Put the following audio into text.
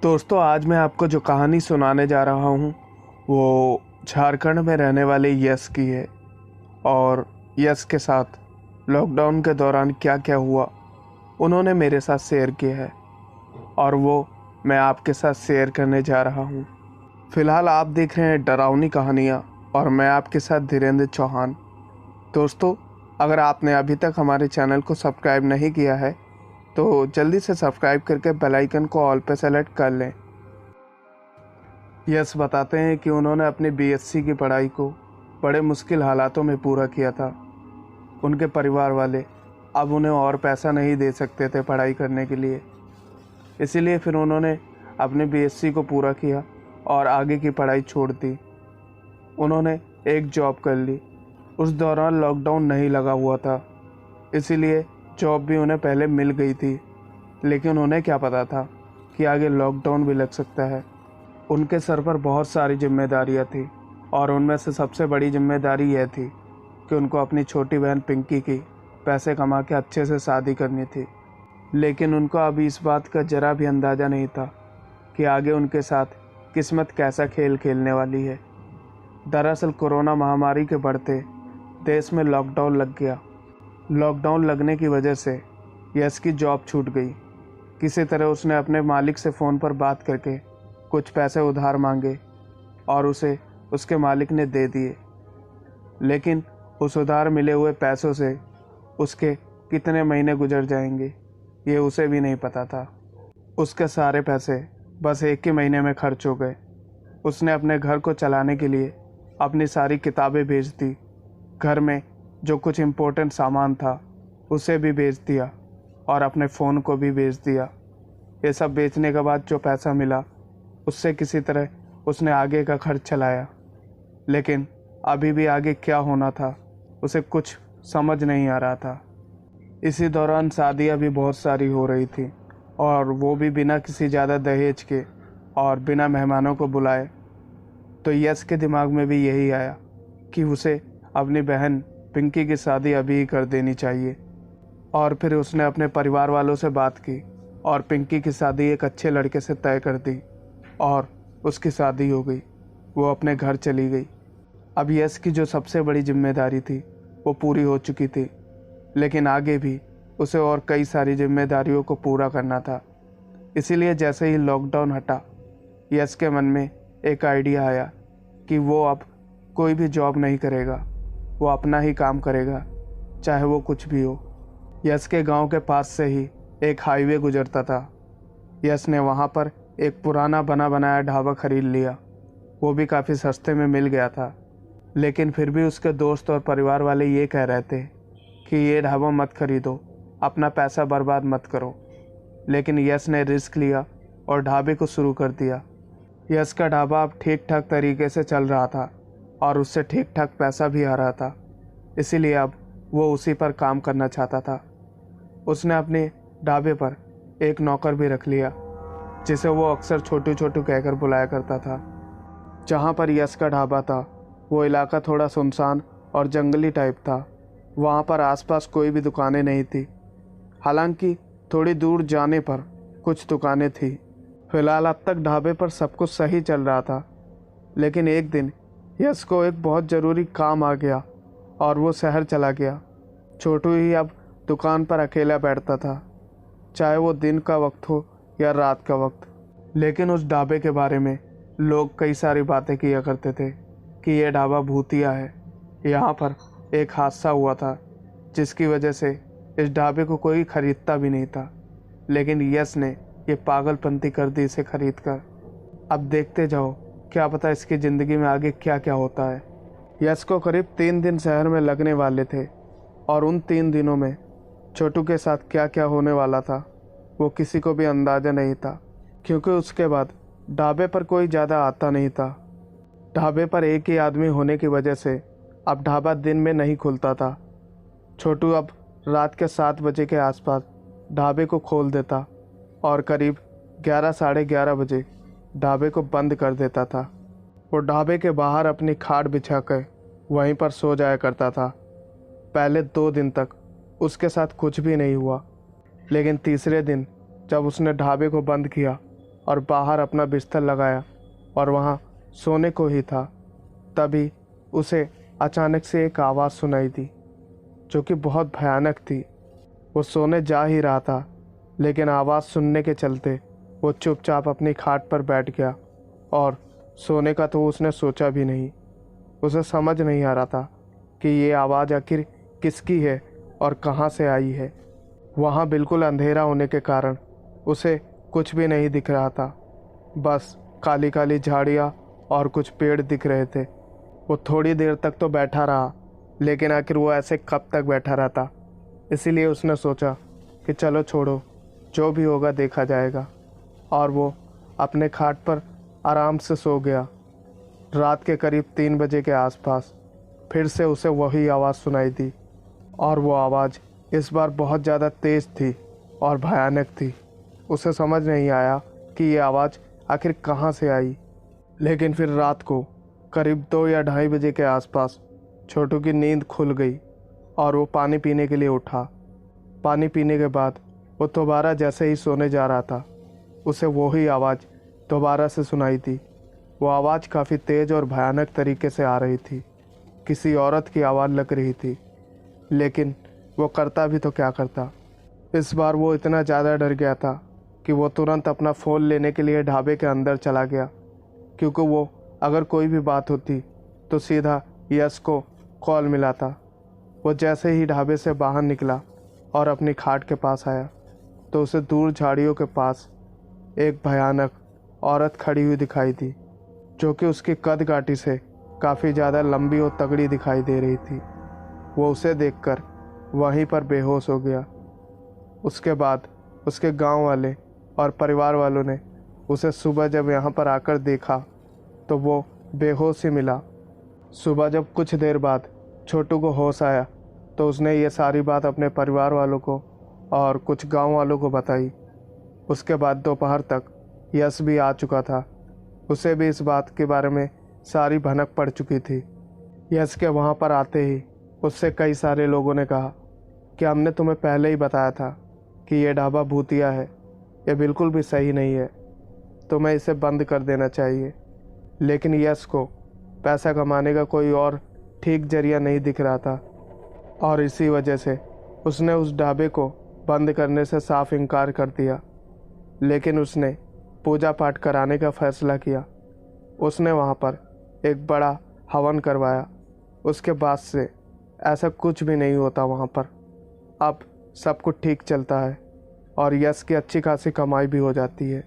दोस्तों, आज मैं आपको जो कहानी सुनाने जा रहा हूँ वो झारखंड में रहने वाले यश की है। और यश के साथ लॉकडाउन के दौरान क्या क्या हुआ उन्होंने मेरे साथ शेयर किया है और वो मैं आपके साथ शेयर करने जा रहा हूँ। फिलहाल आप देख रहे हैं डरावनी कहानियाँ और मैं आपके साथ धीरेन्द्र चौहान। दोस्तों, अगर आपने अभी तक हमारे चैनल को सब्सक्राइब नहीं किया है तो जल्दी से सब्सक्राइब करके बेल आइकन को ऑल पे सेलेक्ट कर लें। यश बताते हैं कि उन्होंने अपनी बीएससी की पढ़ाई को बड़े मुश्किल हालातों में पूरा किया था। उनके परिवार वाले अब उन्हें और पैसा नहीं दे सकते थे पढ़ाई करने के लिए, इसीलिए फिर उन्होंने अपनी बीएससी को पूरा किया और आगे की पढ़ाई छोड़ दी। उन्होंने एक जॉब कर ली। उस दौरान लॉकडाउन नहीं लगा हुआ था, इसीलिए जॉब भी उन्हें पहले मिल गई थी, लेकिन उन्हें क्या पता था कि आगे लॉकडाउन भी लग सकता है। उनके सर पर बहुत सारी जिम्मेदारियां थी और उनमें से सबसे बड़ी जिम्मेदारी यह थी कि उनको अपनी छोटी बहन पिंकी की पैसे कमा के अच्छे से शादी करनी थी। लेकिन उनको अभी इस बात का जरा भी अंदाज़ा नहीं था कि आगे उनके साथ किस्मत कैसा खेल खेलने वाली है। दरअसल कोरोना महामारी के बढ़ते देश में लॉकडाउन लग गया। लॉकडाउन लगने की वजह से यश की जॉब छूट गई। किसी तरह उसने अपने मालिक से फ़ोन पर बात करके कुछ पैसे उधार मांगे और उसे उसके मालिक ने दे दिए। लेकिन उस उधार मिले हुए पैसों से उसके कितने महीने गुजर जाएंगे ये उसे भी नहीं पता था। उसके सारे पैसे बस एक ही महीने में खर्च हो गए। उसने अपने घर को चलाने के लिए अपनी सारी किताबें बेच दी। घर में जो कुछ इम्पोर्टेंट सामान था उसे भी बेच दिया और अपने फ़ोन को भी बेच दिया। ये सब बेचने के बाद जो पैसा मिला उससे किसी तरह उसने आगे का खर्च चलाया। लेकिन अभी भी आगे क्या होना था उसे कुछ समझ नहीं आ रहा था। इसी दौरान शादियाँ भी बहुत सारी हो रही थी और वो भी बिना किसी ज़्यादा दहेज के और बिना मेहमानों को बुलाए। तो यश के दिमाग में भी यही आया कि उसे अपनी बहन पिंकी की शादी अभी ही कर देनी चाहिए। और फिर उसने अपने परिवार वालों से बात की और पिंकी की शादी एक अच्छे लड़के से तय कर दी और उसकी शादी हो गई। वो अपने घर चली गई। अब यश की जो सबसे बड़ी जिम्मेदारी थी वो पूरी हो चुकी थी, लेकिन आगे भी उसे और कई सारी जिम्मेदारियों को पूरा करना था। इसीलिए जैसे ही लॉकडाउन हटा, यश के मन में एक आइडिया आया कि वो अब कोई भी जॉब नहीं करेगा, वो अपना ही काम करेगा, चाहे वो कुछ भी हो। यश के गांव के पास से ही एक हाईवे गुजरता था। यश ने वहां पर एक पुराना बना बनाया ढाबा खरीद लिया। वो भी काफ़ी सस्ते में मिल गया था, लेकिन फिर भी उसके दोस्त और परिवार वाले ये कह रहे थे कि ये ढाबा मत खरीदो, अपना पैसा बर्बाद मत करो। लेकिन यश ने रिस्क लिया और ढाबे को शुरू कर दिया। यश का ढाबा अब ठीक ठाक तरीके से चल रहा था और उससे ठीक ठाक पैसा भी आ रहा था, इसीलिए अब वो उसी पर काम करना चाहता था। उसने अपने ढाबे पर एक नौकर भी रख लिया जिसे वो अक्सर छोटू छोटू कहकर बुलाया करता था। जहाँ पर यश का ढाबा था वो इलाका थोड़ा सुनसान और जंगली टाइप था। वहाँ पर आसपास कोई भी दुकानें नहीं थी, हालांकि थोड़ी दूर जाने पर कुछ दुकानें थी। फिलहाल अब तक ढाबे पर सब कुछ सही चल रहा था, लेकिन एक दिन यश को एक बहुत ज़रूरी काम आ गया और वो शहर चला गया। छोटू ही अब दुकान पर अकेला बैठता था, चाहे वो दिन का वक्त हो या रात का वक्त। लेकिन उस ढाबे के बारे में लोग कई सारी बातें किया करते थे कि ये ढाबा भूतिया है। यहाँ पर एक हादसा हुआ था जिसकी वजह से इस ढाबे को कोई खरीदता भी नहीं था, लेकिन यश ने ये पागलपंती कर दी इसे खरीद कर। अब देखते जाओ, क्या पता इसकी ज़िंदगी में आगे क्या क्या होता है। यश को करीब 3 दिन शहर में लगने वाले थे और उन 3 दिनों में छोटू के साथ क्या क्या होने वाला था वो किसी को भी अंदाज़ा नहीं था, क्योंकि उसके बाद ढाबे पर कोई ज़्यादा आता नहीं था। ढाबे पर एक ही आदमी होने की वजह से अब ढाबा दिन में नहीं खुलता था। छोटू अब रात के 7 बजे के आसपास ढाबे को खोल देता और करीब 11 साढ़े 11 बजे ढाबे को बंद कर देता था। वो ढाबे के बाहर अपनी खाट बिछा कर वहीं पर सो जाया करता था। पहले 2 दिन तक उसके साथ कुछ भी नहीं हुआ, लेकिन तीसरे दिन जब उसने ढाबे को बंद किया और बाहर अपना बिस्तर लगाया और वहाँ सोने को ही था। तभी उसे अचानक से एक आवाज़ सुनाई दी जो कि बहुत भयानक थी। वो सोने जा ही रहा था, लेकिन आवाज़ सुनने के चलते वो चुपचाप अपनी खाट पर बैठ गया और सोने का तो उसने सोचा भी नहीं। उसे समझ नहीं आ रहा था कि ये आवाज़ आखिर किसकी है और कहाँ से आई है। वहाँ बिल्कुल अंधेरा होने के कारण उसे कुछ भी नहीं दिख रहा था, बस काली काली झाड़ियाँ और कुछ पेड़ दिख रहे थे। वो थोड़ी देर तक तो बैठा रहा, लेकिन आखिर वो ऐसे कब तक बैठा रहता। इसीलिए उसने सोचा कि चलो छोड़ो, जो भी होगा देखा जाएगा, और वो अपने खाट पर आराम से सो गया। रात के करीब 3 बजे के आसपास फिर से उसे वही आवाज़ सुनाई दी, और वो आवाज़ इस बार बहुत ज़्यादा तेज़ थी और भयानक थी। उसे समझ नहीं आया कि ये आवाज़ आखिर कहाँ से आई। लेकिन फिर रात को करीब 2 या 2:30 बजे के आसपास छोटू की नींद खुल गई और वो पानी पीने के लिए उठा। पानी पीने के बाद वो दोबारा जैसे ही सोने जा रहा था, उसे वही आवाज़ दोबारा से सुनाई दी। वो आवाज़ काफ़ी तेज़ और भयानक तरीके से आ रही थी। किसी औरत की आवाज़ लग रही थी, लेकिन वो करता भी तो क्या करता। इस बार वो इतना ज़्यादा डर गया था कि वो तुरंत अपना फ़ोन लेने के लिए ढाबे के अंदर चला गया, क्योंकि वो अगर कोई भी बात होती तो सीधा यश को कॉल मिला था। वो जैसे ही ढाबे से बाहर निकला और अपनी खाट के पास आया तो उसे दूर झाड़ियों के पास एक भयानक औरत खड़ी हुई दिखाई दी, जो कि उसकी कद काठी से काफ़ी ज़्यादा लंबी और तगड़ी दिखाई दे रही थी। वो उसे देखकर वहीं पर बेहोश हो गया। उसके बाद उसके गांव वाले और परिवार वालों ने उसे सुबह जब यहाँ पर आकर देखा तो वो बेहोश ही मिला। सुबह जब कुछ देर बाद छोटू को होश आया तो उसने ये सारी बात अपने परिवार वालों को और कुछ गांव वालों को बताई। उसके बाद दोपहर तक यश भी आ चुका था। उसे भी इस बात के बारे में सारी भनक पड़ चुकी थी। यश के वहाँ पर आते ही उससे कई सारे लोगों ने कहा कि हमने तुम्हें पहले ही बताया था कि ये ढाबा भूतिया है, ये बिल्कुल भी सही नहीं है, तुम्हें इसे बंद कर देना चाहिए। लेकिन यश को पैसा कमाने का कोई और ठीक जरिया नहीं दिख रहा था, और इसी वजह से उसने उस ढाबे को बंद करने से साफ इनकार कर दिया। लेकिन उसने पूजा पाठ कराने का फैसला किया। उसने वहाँ पर एक बड़ा हवन करवाया। उसके बाद से ऐसा कुछ भी नहीं होता वहाँ पर। अब सब कुछ ठीक चलता है और यश की अच्छी खासी कमाई भी हो जाती है।